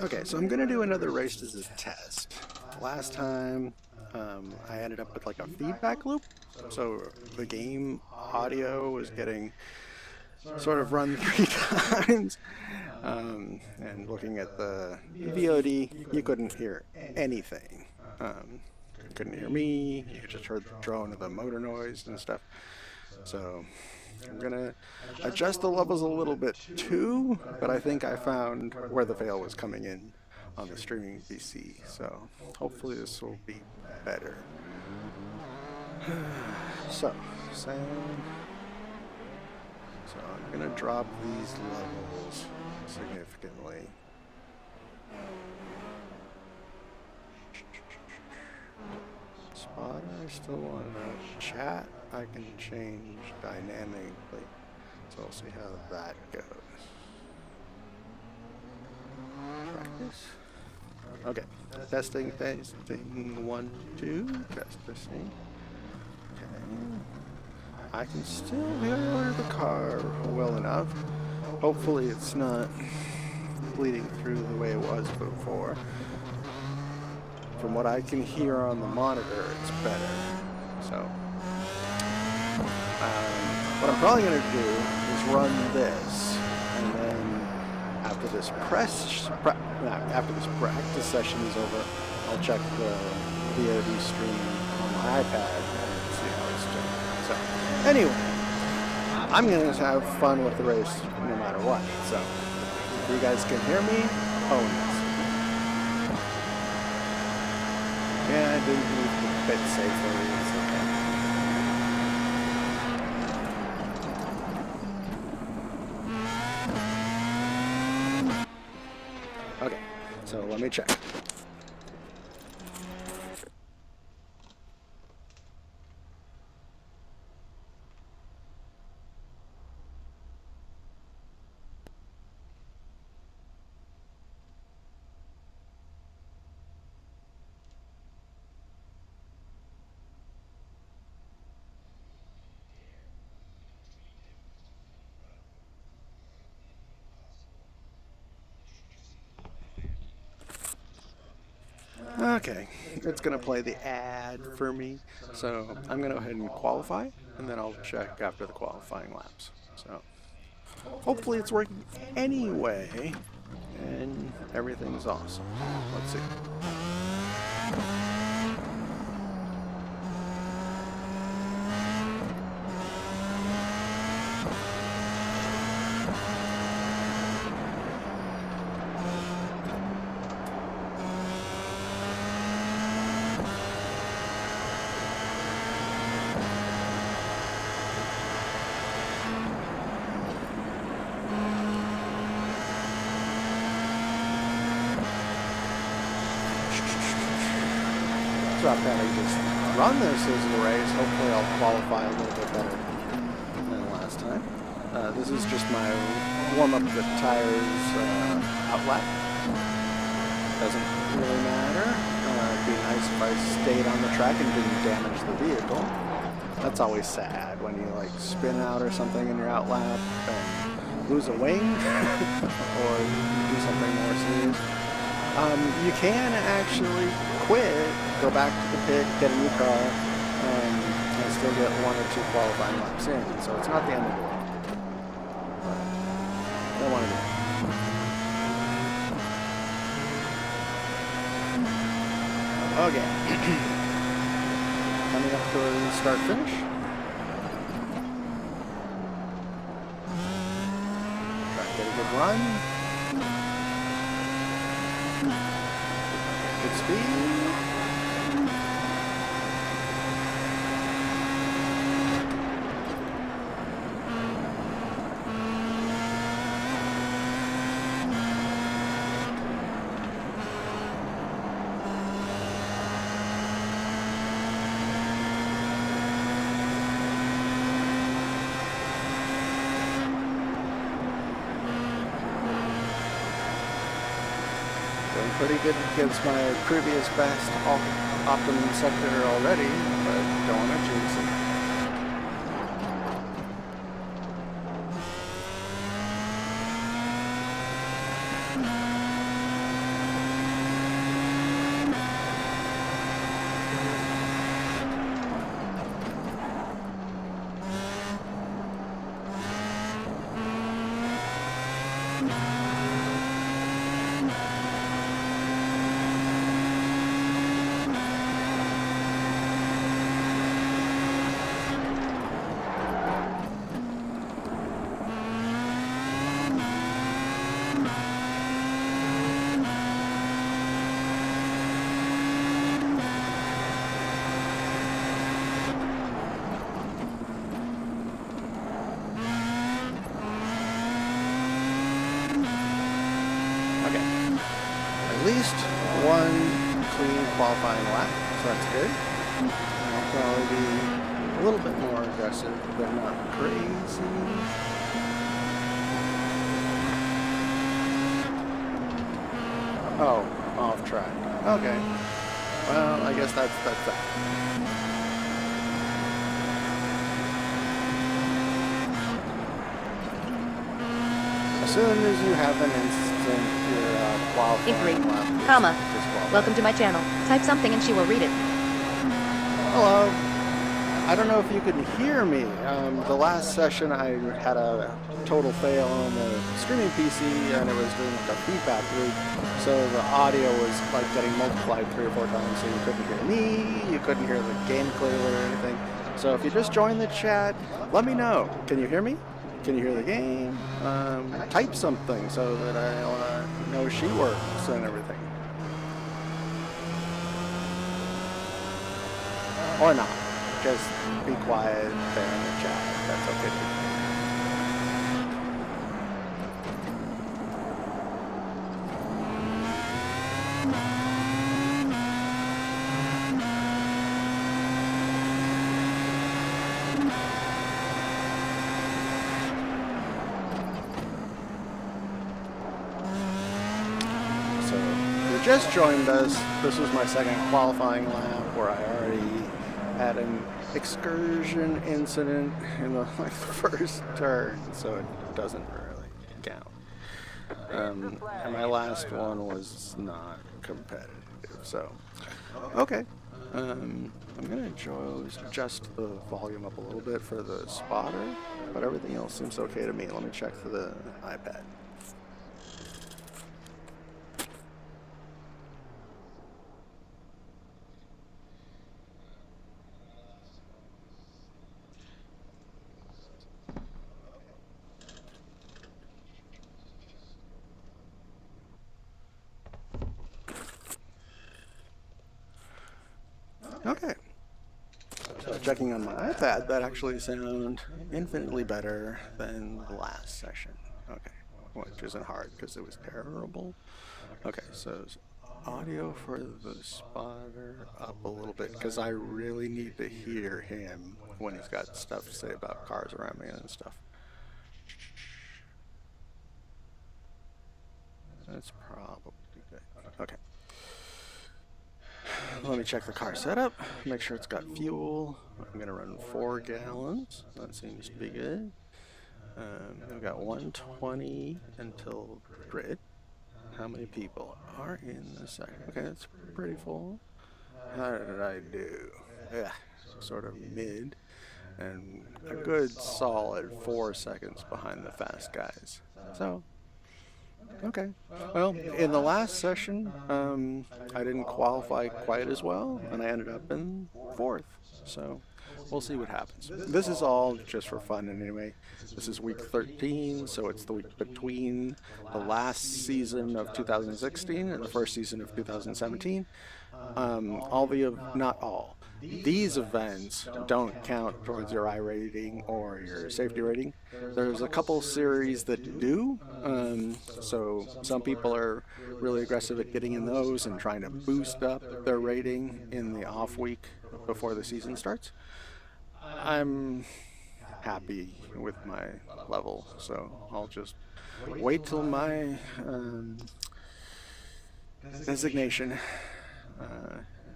Okay, so I'm gonna do another race as a test. Last time, I ended up with like a feedback loop, so the game audio was getting sort of run three times. And looking at the VOD, you couldn't hear anything. You couldn't hear me. You just heard the drone of the motor noise and stuff. So I'm gonna adjust the levels a little bit too, but I think I found where the fail was coming in on the streaming PC. So hopefully this will be better. So, sound. So I'm gonna drop these levels significantly. Spotter, I still want to chat. I can change dynamically. So we'll see how that goes. Practice. Okay. Testing, testing, 1, 2. Testing. Okay. I can still hear the car well enough. Hopefully it's not bleeding through the way it was before. From what I can hear on the monitor, it's better. So, what I'm probably going to do is run this, and then after this practice session is over, I'll check the VOD stream on my iPad and see how it's doing. So, anyway, I'm going to have fun with the race no matter what. So, if you guys can hear me, bonus. Yeah, I didn't move the bit safely. It's okay. Okay, so let me check. Okay, it's going to play the ad for me, so I'm going to go ahead and qualify, and then I'll check after the qualifying laps. So hopefully it's working anyway, and everything's awesome. Let's see. So I'll kind of just run this as a race. Hopefully I'll qualify a little bit better than last time. This is just my warm-up of the tires outlet. Doesn't really matter. It'd be nice if I stayed on the track and didn't damage the vehicle. That's always sad when you like spin out or something in your outlap and lose a wing or do something more serious. You can actually quit, go back to the pit, get a new car, and still get 1 or 2 qualifying laps in. So it's not the end of the world. But I don't want to do it. Okay. Coming up to the start finish. Try to get a good run. Good speed. Doing pretty good against my previous best optimum sector already, but don't want to jinx it. qualifying lap, so that's good. I'll probably be a little bit more aggressive, but not crazy. Oh, off track. Okay. Well, I guess that's that. As soon as you have an instant, you're qualifying lap. Comma. Welcome to my channel. Type something and she will read it. Hello. I don't know if you can hear me. The last session I had a total fail on the streaming PC and it was doing like a feedback loop. So the audio was like getting multiplied 3 or 4 times, so you couldn't hear me, you couldn't hear the game clearly or anything. So if you just joined the chat, let me know. Can you hear me? Can you hear the game? Type something so that I'll know she works and everything. Or not. Just be quiet there in the chat. That's okay. So, if you just joined us, this was my second qualifying lap where I already had an excursion incident in the first turn, so it doesn't really count. And my last one was not competitive, so okay. I'm gonna adjust the volume up a little bit for the spotter, but everything else seems okay to me. Let me check for the iPad. Okay. So checking on my iPad, that actually sounded infinitely better than the last session. Okay, which isn't hard because it was terrible. Okay, so audio for the spotter up a little bit because I really need to hear him when he's got stuff to say about cars around me and stuff. That's probably good. Okay. Let me check the car setup, make sure it's got fuel. I'm going to run 4 gallons. That seems to be good. We've got 120 until grid. How many people are in the sector? Okay, that's pretty full. How did I do? Yeah, sort of mid. And a good solid 4 seconds behind the fast guys. So, okay. Well, in the last session, I didn't qualify quite as well, and I ended up in 4th. So, we'll see what happens. This is all just for fun anyway. This is week 13, so it's the week between the last season of 2016 and the first season of 2017. Not all. These events don't count towards your iRating or your safety rating. There's a couple series that do, so some people are really aggressive at getting in those and trying to boost up their rating in the off week before the season starts. I'm happy with my level, so I'll just wait till my designation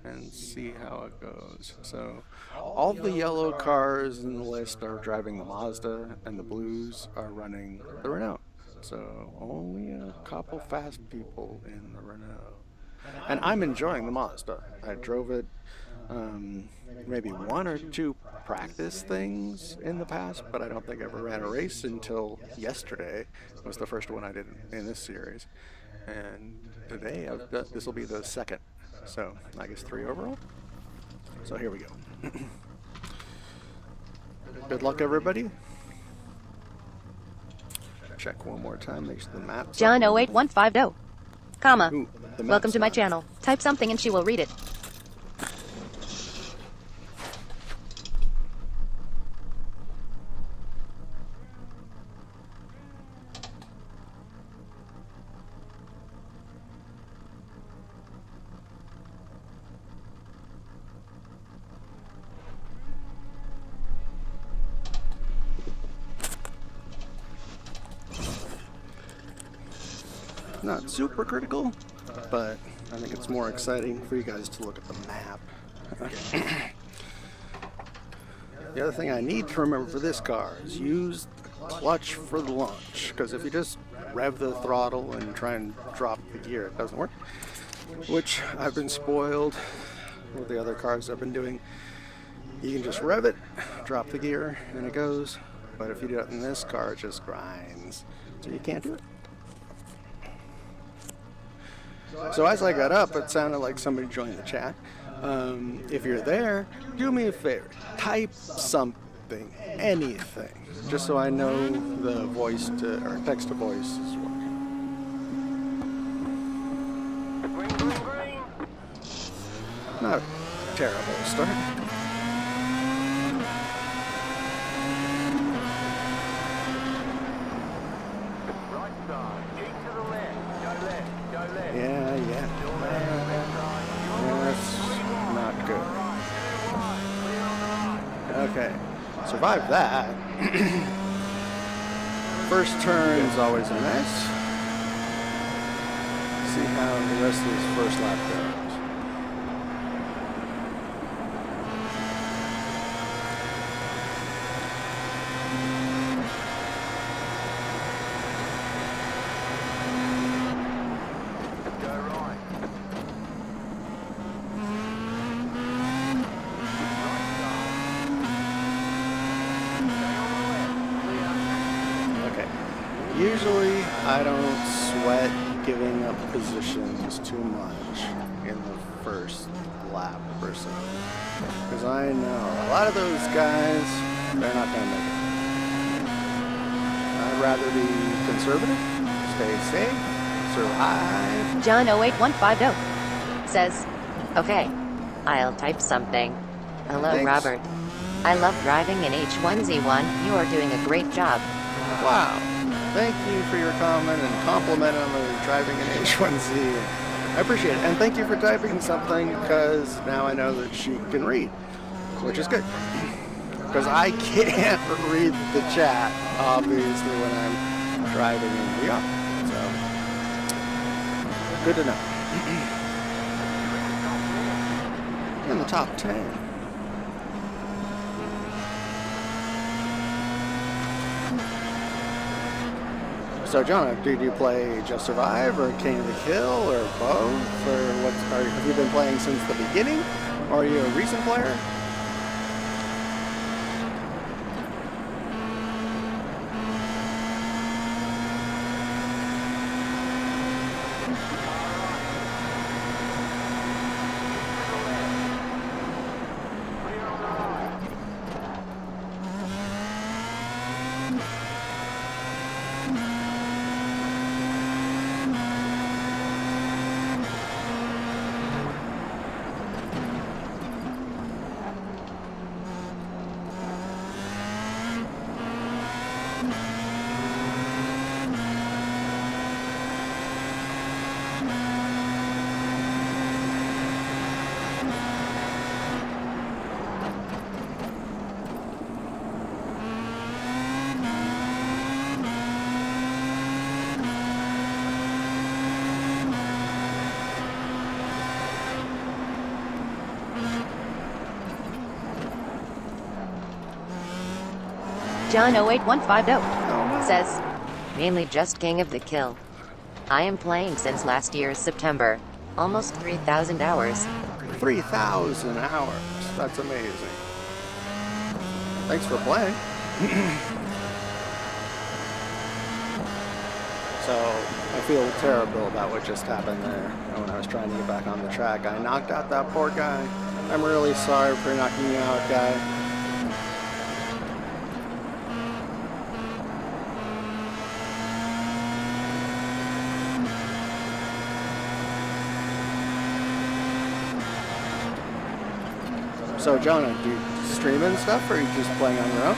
and see how it goes. So all the yellow cars in the list are driving the Mazda and the blues are running the Renault. So only a couple fast people in the Renault. And I'm enjoying the Mazda. I drove it maybe 1 or 2 practice things in the past, but I don't think I ever ran a race until yesterday. It was the first one I did in this series. And today, this will be the second. So, I guess 3 overall. So here we go. Good luck, everybody. Check one more time, make sure the map's John 08150. Comma. Ooh, Welcome to my channel. Type something and she will read it. not super critical, but I think it's more exciting for you guys to look at the map. The other thing I need to remember for this car is use the clutch for the launch, because if you just rev the throttle and try and drop the gear, it doesn't work, which I've been spoiled with the other cars I've been doing. You can just rev it, drop the gear, and it goes, but if you do it in this car, it just grinds, so you can't do it. So as I got up, it sounded like somebody joined the chat. If you're there, do me a favor, type something, anything, just so I know the voice to, or text to voice is working. Green, green, green. Not a terrible start. Right side. Keep to the left. Go left. Go left. Yeah. Still left. Left side. That's not good. Clear on the right. Okay, survived that. First turn is always a mess. See how the rest of this first lap goes. Go right. Right side. Stay on the left. Clear. Okay. Usually I don't sweat giving up positions too much in the first lap or so, because I know a lot of those guys, they're not gonna make it. I'd rather be conservative, stay safe, survive. John 08150 says, okay, I'll type something. Hello, Thanks. Robert. I love driving in H1Z1. You are doing a great job. Wow. Thank you for your comment and compliment on the driving in H1Z. I appreciate it. And thank you for typing something, because now I know that she can read, which is good. Because I can't read the chat, obviously, when I'm driving in the yard. So, good to know. In the top 10. So, Jonah, did you play Just Survive or King of the Kill or both? Or have you been playing since the beginning? Or are you a recent player? Clear on the right. John 08150 says, mainly just King of the Kill. I am playing since last year's September. Almost 3,000 hours. 3,000 hours. That's amazing. Thanks for playing. So, I feel terrible about what just happened there when I was trying to get back on the track. I knocked out that poor guy. I'm really sorry for knocking you out, guy. So, Jonah, do you stream and stuff, or are you just playing on your own?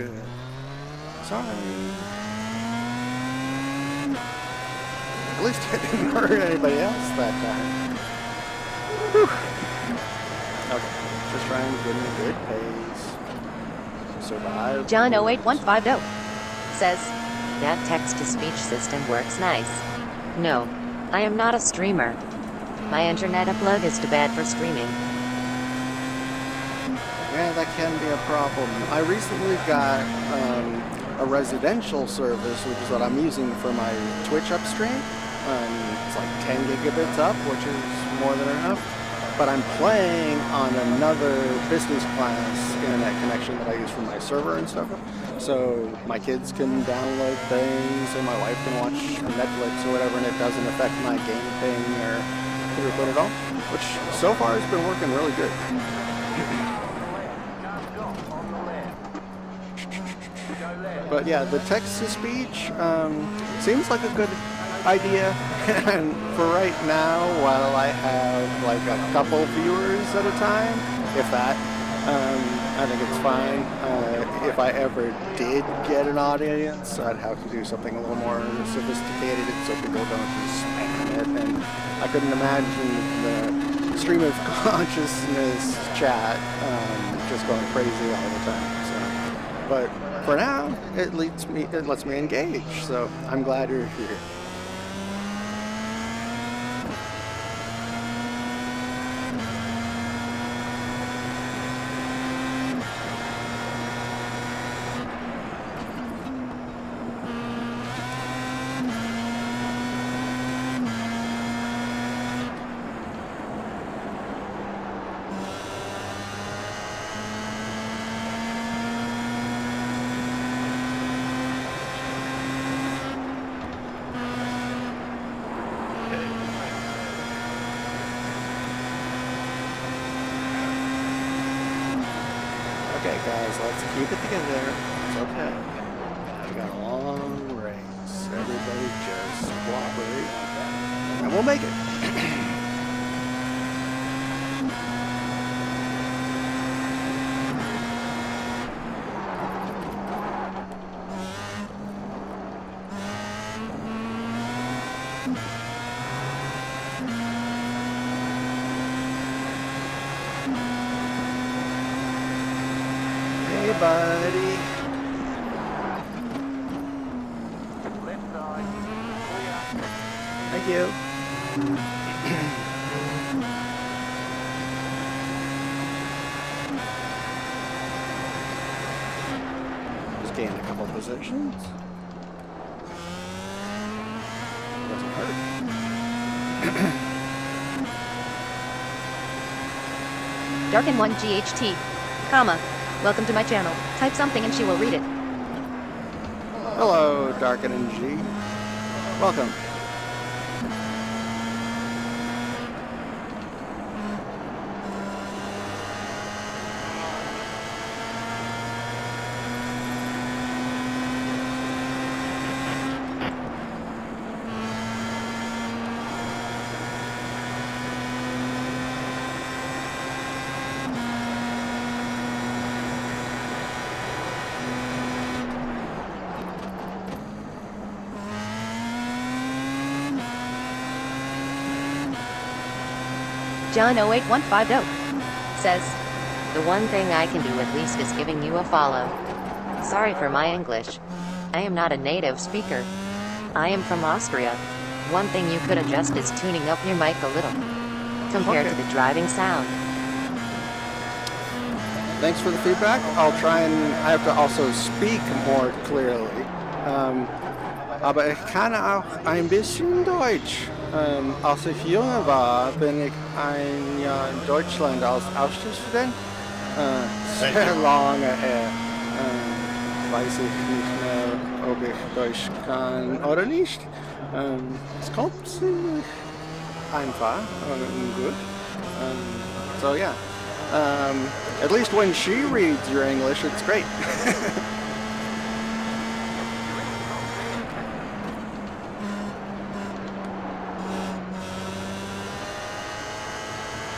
good. Sorry. At least I didn't hurt anybody else that time. Whew. Okay, just trying to get in a good pace. Survive. John 08150 says, that text-to-speech system works nice. No, I am not a streamer. My internet upload is too bad for streaming. Yeah, that can be a problem. I recently got a residential service, which is what I'm using for my Twitch upstream. It's like 10 gigabits up, which is more than enough. But I'm playing on another business class internet connection that I use for my server and stuff. So my kids can download things, or my wife can watch Netflix or whatever, and it doesn't affect my game thing or throughput at all. Which so far has been working really good. But yeah, the text-to-speech seems like a good idea, and for right now, while I have like a couple viewers at a time, if that, I think it's fine. If I ever did get an audience, I'd have to do something a little more sophisticated so people don't just spam it, and I couldn't imagine the stream of consciousness chat just going crazy all the time. So, but for now, it lets me engage, so I'm glad you're here. Okay, guys, let's keep it together. It's okay. We got a long race. Everybody just cooperate, and we'll make it. Hey, buddy. Left side. Clear. Thank you. Just gained a couple positions. Doesn't hurt. Darkin1 GHT, comma, welcome to my channel. Type something and she will read it. Hello, Darken and G. Welcome. John 08150 says, the one thing I can do at least is giving you a follow. Sorry for my English. I am not a native speaker. I am from Austria. One thing you could adjust is tuning up your mic a little, compared to the driving sound. Thanks for the feedback. I'll try and I have to also speak more clearly. Aber ich kann auch ein bisschen Deutsch. Als ich jünger war, bin ich ein Jahr in Deutschland als Austauschstudent. Sehr lange her. Weiß ich nicht mehr, ob ich Deutsch kann oder nicht. Es kommt ziemlich einfach und gut. So yeah. At least when she reads your English, it's great.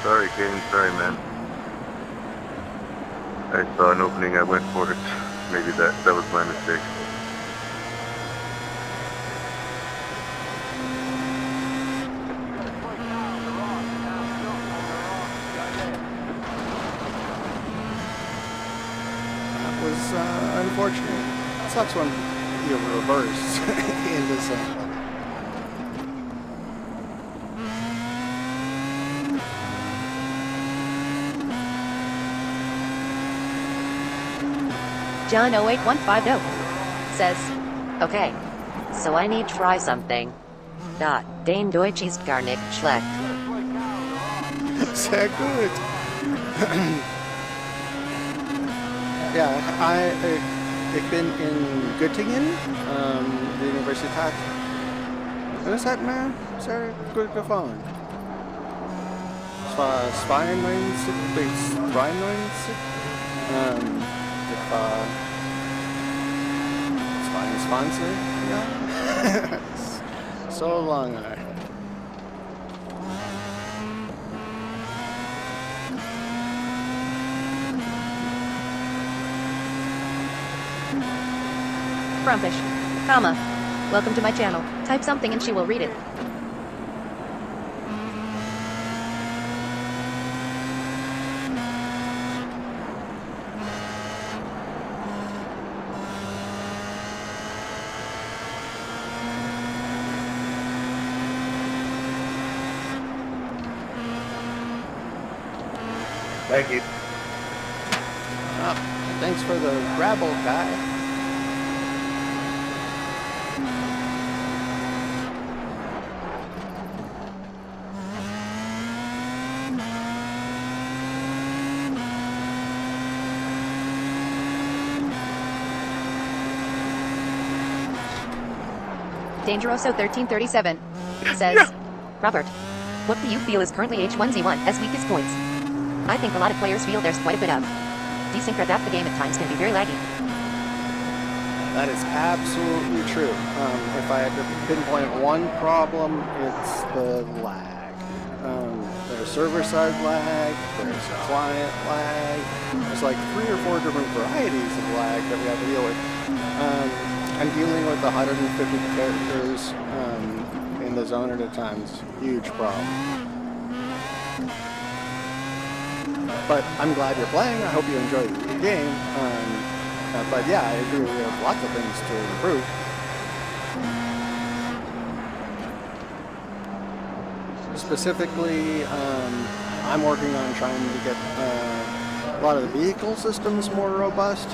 Sorry, Kane. Sorry, man. I saw an opening. I went for it. Maybe that was my mistake. That was unfortunate. Sucks when you reverse into something. John 08150 says, okay, so I need to try something. Den Deutsch ist gar nicht schlecht. Sehr gut. Ja, ich bin in Göttingen, die Universität. Und es hat mir sehr gut gefallen. Es war 92 bis 93. Ich war 22, ja. So lange. Frumpish, comma. Welcome to my channel. Type something and she will read it. Thank you. Oh, thanks for the rabble, guy. Dangeroso 1337 says, Robert, what do you feel is currently H1Z1 as weakest points? I think a lot of players feel there's quite a bit of desync or that the game at times can be very laggy. That is absolutely true. If I had to pinpoint one problem, it's the lag. There's server-side lag, there's client lag. There's like 3 or 4 different varieties of lag that we have to deal with. I'm dealing with 150 characters in the zone at a time. It's a huge problem. But I'm glad you're playing. I hope you enjoy the game. But yeah, I agree. We have lots of things to improve. Specifically, I'm working on trying to get a lot of the vehicle systems more robust.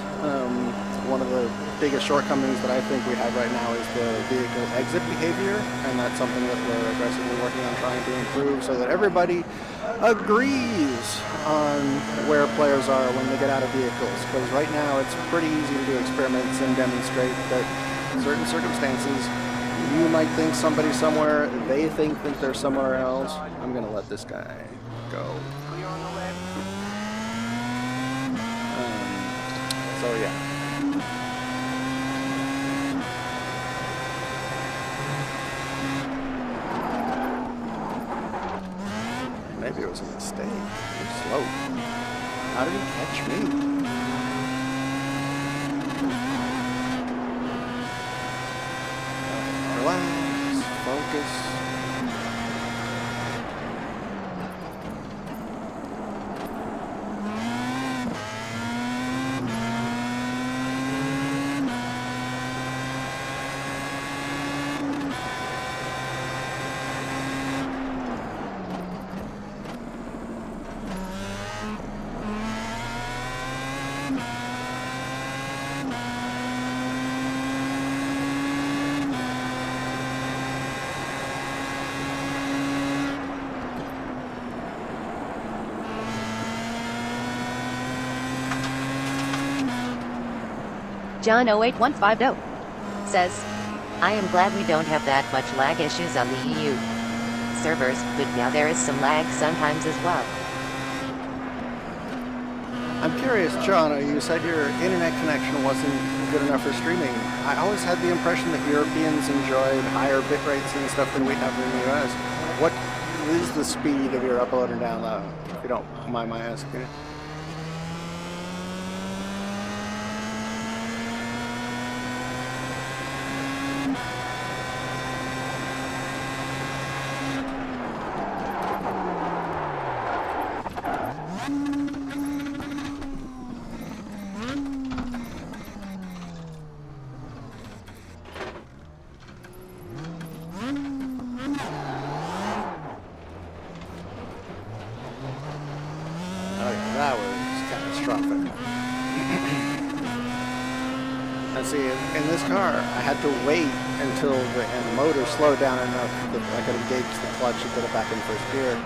One of the biggest shortcomings that I think we have right now is the vehicle exit behavior, and that's something that we're aggressively working on trying to improve so that everybody agrees on where players are when they get out of vehicles. Because right now it's pretty easy to do experiments and demonstrate that in certain circumstances you might think somebody's somewhere, they think that they're somewhere else. I'm gonna let this guy go. So yeah. Maybe it was a mistake. You're slow. How did he catch me? Relax, focus. John 08150 says, I am glad we don't have that much lag issues on the EU servers, but now there is some lag sometimes as well. I'm curious, John, you said your internet connection wasn't good enough for streaming. I always had the impression that Europeans enjoyed higher bit rates and stuff than we have in the US. What is the speed of your upload and download, if you don't mind my asking? in this car, I had to wait until the motor slowed down enough that I could engage the clutch and get it back in first gear.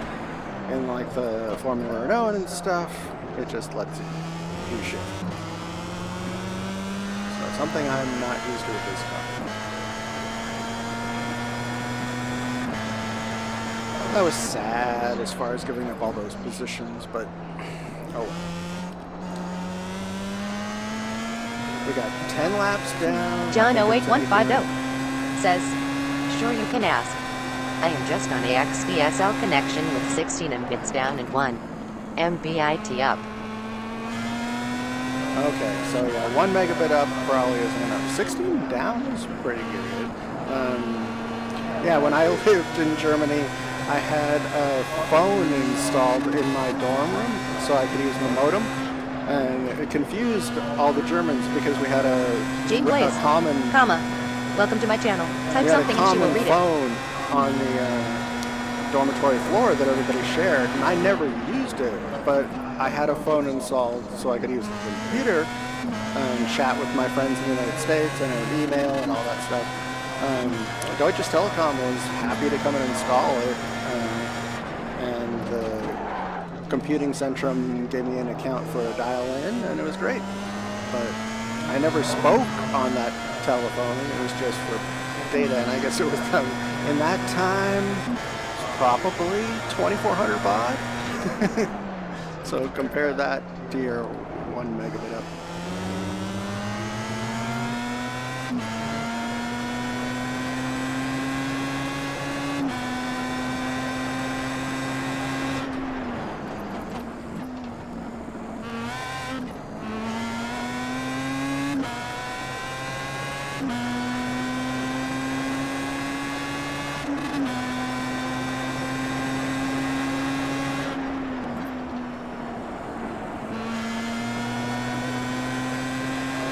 And like the Formula Renault and stuff, it just lets you shift. So something I'm not used to with this car. That was sad as far as giving up all those positions, but oh. We got 10 laps down. John 08150 says, sure you can ask. I am just on a XDSL connection with 16 Mbits down and 1 Mbit up. Okay, so yeah, 1 megabit up probably isn't enough. 16 down is pretty good. Yeah, when I lived in Germany, I had a phone installed in my dorm room so I could use the modem. And it confused all the Germans because we had a common... Welcome to my channel. Type we had something a and she will common read it. phone on the dormitory floor that everybody shared, and I never used it, but I had a phone installed so I could use the computer and chat with my friends in the United States and an email and all that stuff. Deutsche Telekom was happy to come and install it, and the computing centrum gave me an account for a dial-in, and it was great. But I never spoke on that telephone. It was just for data, and I guess it was in that time probably 2,400 baud. So compare that to your 1 megabit up.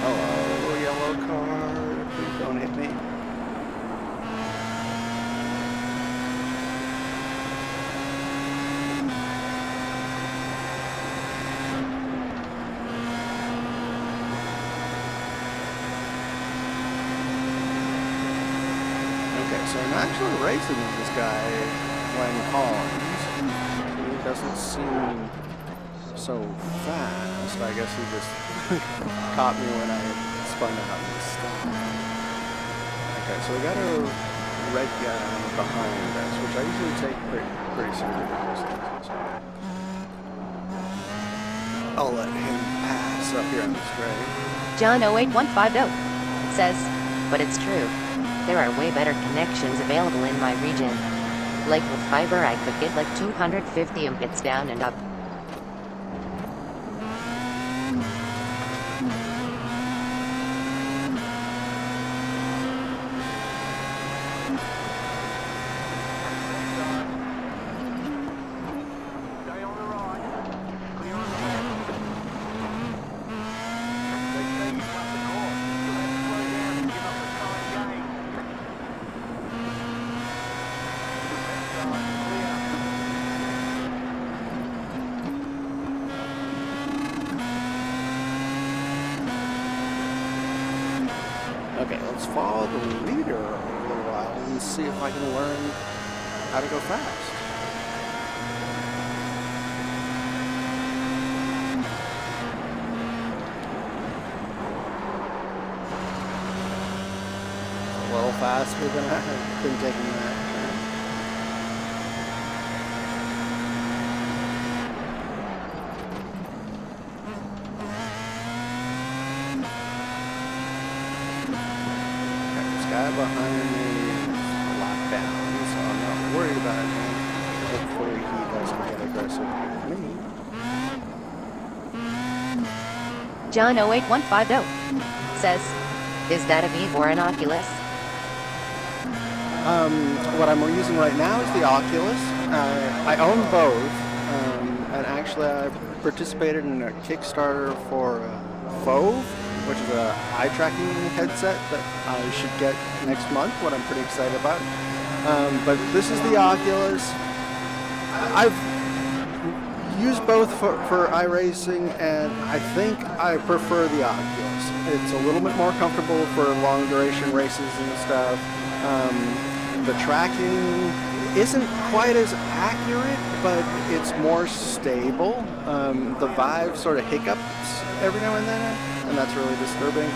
Hello, yellow car. Please don't hit me. Okay, so I'm actually racing with this guy when Collins. He doesn't seem so fast. I guess he just caught me when I spun out and stopped. Okay, so we got a red guy behind us, which I usually take pretty seriously. So I'll let him pass up here on the straight. John 08150 says, but it's true. There are way better connections available in my region. Like with fiber, I could get like 250 Mbits down and up. Stay on the right. Clear on the left. They say you cut the course, so let's slow down and give up the time game. Left side, clear. Okay, let's follow the leader a little while and see if I can learn how to go fast. A little faster than I've been taking that. Guy behind me is a lot down, so I'm not worried about him. Hopefully he doesn't get aggressive with me. John 08150 says, is that a Vive or an Oculus? What I'm using right now is the Oculus. I own both, and actually I participated in a Kickstarter for Fove, which is a eye tracking headset that I should get next month, what I'm pretty excited about. But this is the Oculus. I've used both for iRacing, and I think I prefer the Oculus. It's a little bit more comfortable for long duration races and stuff. The tracking isn't quite as accurate, but it's more stable. The Vive sort of hiccups every now and then, and that's really disturbing.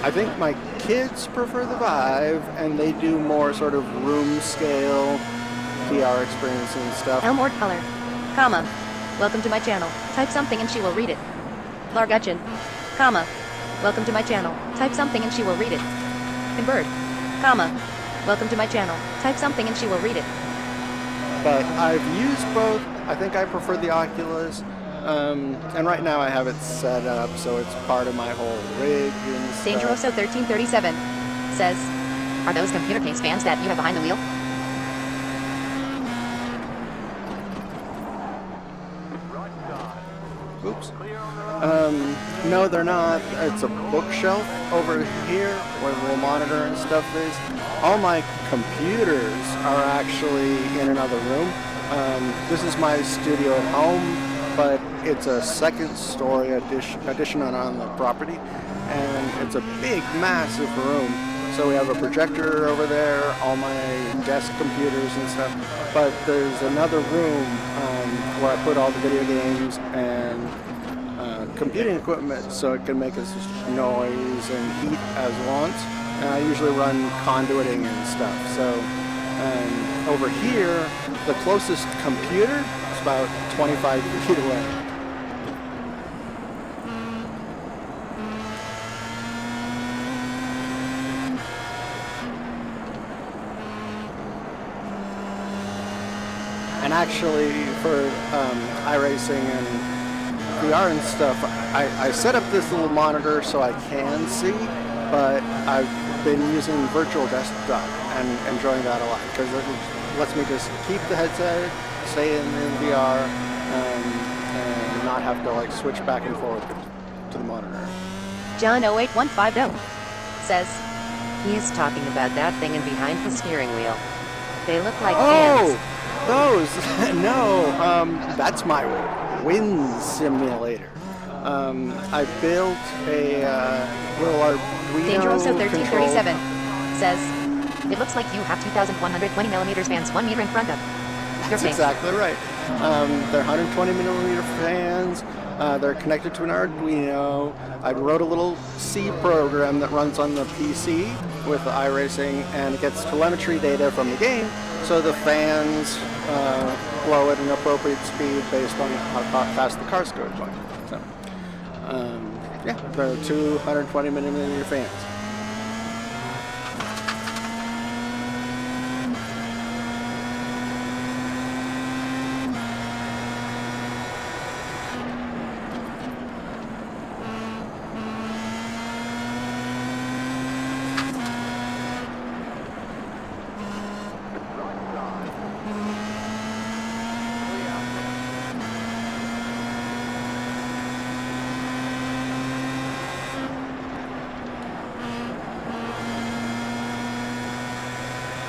I think my kids prefer the Vive, and they do more sort of room scale VR experience and stuff. Elmore color, comma. Welcome to my channel. Type something and she will read it. Largutchin, comma. Welcome to my channel. Type something and she will read it. Convert, comma. Welcome to my channel. Type something and she will read it. But I've used both. I think I prefer the Oculus. And right now I have it set up so it's part of my whole rig and stuff. Dangeroso 1337 says, are those computer case fans that you have behind the wheel? Oops. No, they're not. It's a bookshelf over here where the little monitor and stuff is. All my computers are actually in another room. This is my studio at home, but it's a second-story addition on the property, and it's a big, massive room. So we have a projector over there, all my desk computers and stuff. But there's another room where I put all the video games and computing equipment so it can make as much noise and heat as wants. And I usually run conduiting and stuff. So over here, the closest computer is about 25 feet away. And actually, for iRacing and VR and stuff, I set up this little monitor so I can see, but I've been using virtual desktop and enjoying that a lot because it lets me just keep the headset, stay in VR, and not have to like switch back and forth to the monitor. John 08150 says, he is talking about that thing in behind the steering wheel. They look like fans. Those? No, that's my wind simulator. I built a little Arduino Dangeroso 1337 control. says, it looks like you have 2,120 millimeters fans 1 meter in front of your That's face. exactly right. They're 120 millimeter fans. They're connected to an Arduino. I wrote a little C program that runs on the PC with the iRacing, and it gets telemetry data from the game, so the fans blow at an appropriate speed based on how fast the car's going. So, yeah, they're 220 millimeter fans.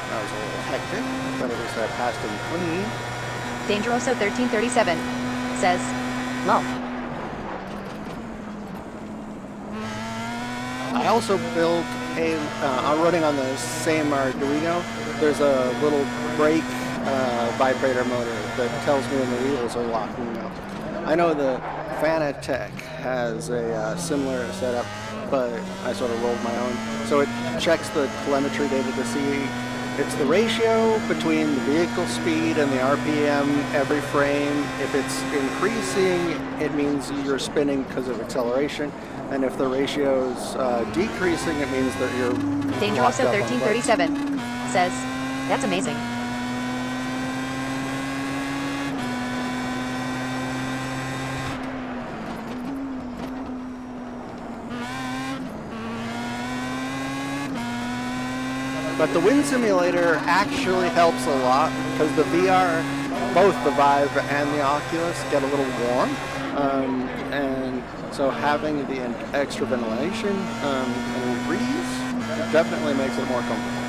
That was a little hectic, but at least I passed them clean. Dangeroso 1337 says, lol. I also built I'm running on the same Arduino. There's a little brake vibrator motor that tells me when the wheels are locking up. I know the Fanatec has a similar setup, but I sort of rolled my own. So it checks the telemetry data to see it's the ratio between the vehicle speed and the RPM every frame. If it's increasing, it means you're spinning because of acceleration. And if the ratio's decreasing, it means that you're Dangeroso 1337 says, that's amazing. But the wind simulator actually helps a lot because the VR, both the Vive and the Oculus, get a little warm. And so having the extra ventilation and breeze definitely makes it more comfortable.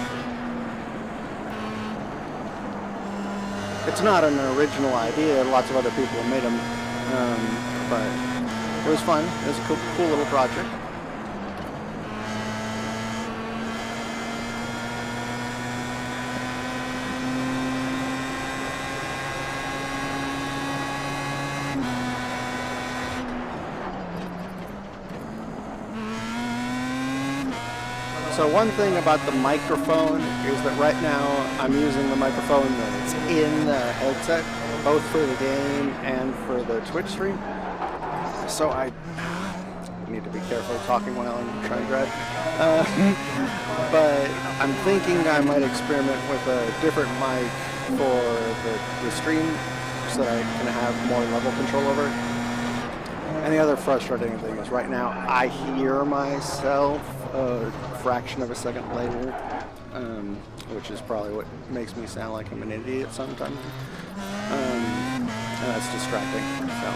it's not an original idea. Lots of other people have made them, but it was fun. It was a cool little project. So one thing about the microphone is that right now I'm using the microphone that's in the headset, both for the game and for the Twitch stream. So I need to be careful talking while I'm trying to drive. But I'm thinking I might experiment with a different mic for the stream so that I can have more level control over it. And the other frustrating thing is right now I hear myself a fraction of a second later, which is probably what makes me sound like I'm an idiot sometimes. And that's distracting. So,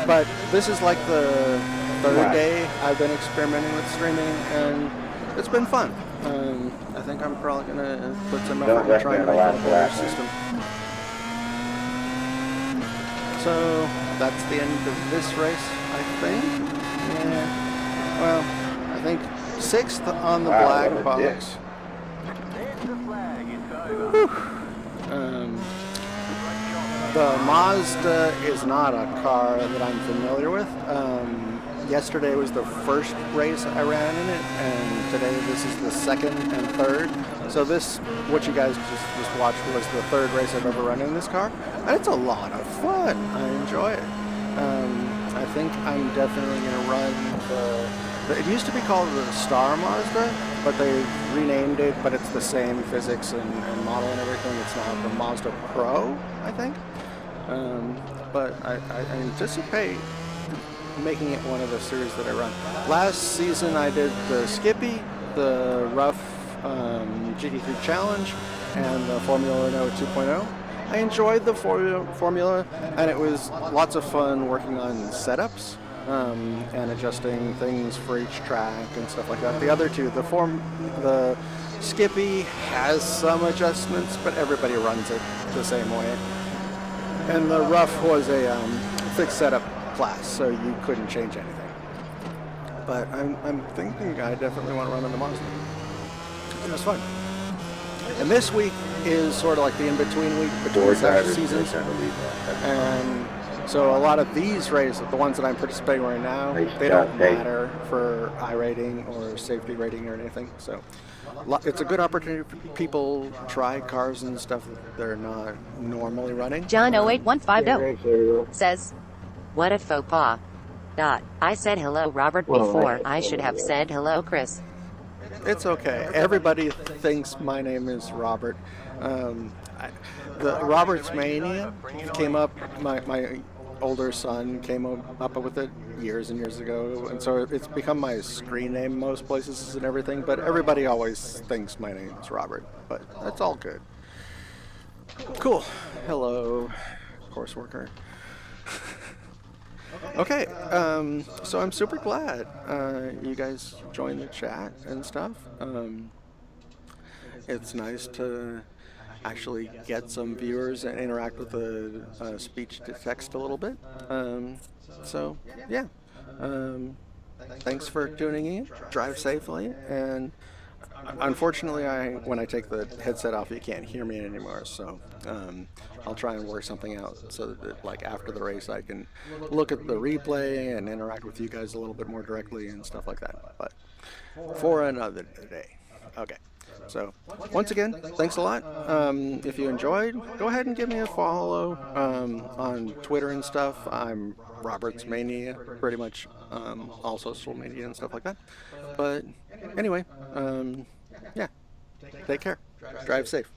but this is like the third day I've been experimenting with streaming, and it's been fun. I think I'm probably gonna put some effort into trying to make a better system. So that's the end of this race, I think. Yeah. Well, I think 6th on the black box. There's the flag. It's over. The Mazda is not a car that I'm familiar with. Yesterday was the first race I ran in it, and today this is the second and third. So this, what you guys just watched, was the third race I've ever run in this car, and it's a lot of fun. I enjoy it. I think I'm definitely going to run it used to be called the Star Mazda, but they renamed it, but it's the same physics and model and everything. It's now the Mazda Pro, I think. But I anticipate making it one of the series that I run. Last season I did the Skippy, the Rough GT3 Challenge, and the Formula Renault 2.0. I enjoyed the formula, and it was lots of fun working on setups and adjusting things for each track and stuff like that. The other two, the Skippy has some adjustments, but everybody runs it the same way. And the Rough was a fixed setup class, so you couldn't change anything. But I'm thinking I definitely want to run in the Mazda. It was fun. And this week is sort of like the in-between week between seasons. And so a lot of these races, the ones that I'm participating in right now, they don't matter for iRating or safety rating or anything. So it's a good opportunity for people to try cars and stuff that they're not normally running. John 08150 says, what a faux pas. I said hello Robert before I should have said hello Chris. It's okay. Everybody thinks my name is Robert. The Robert's Mania came up, my older son came up with it years and years ago, and so it's become my screen name most places and everything, but everybody always thinks my name is Robert, but that's all good. Cool. Hello, course worker. Okay, so I'm super glad you guys joined the chat and stuff. It's nice to actually get some viewers and interact with the speech to text a little bit. So, yeah. Thanks for tuning in. Drive safely. And unfortunately, when I take the headset off, you can't hear me anymore. So I'll try and work something out so that, like, after the race, I can look at the replay and interact with you guys a little bit more directly and stuff like that. But for another day. Okay. So once again, thanks a lot. If you enjoyed, go ahead and give me a follow on Twitter and stuff. I'm Robert's Mania, pretty much all social media and stuff like that. But anyway, yeah, take care. Drive safe.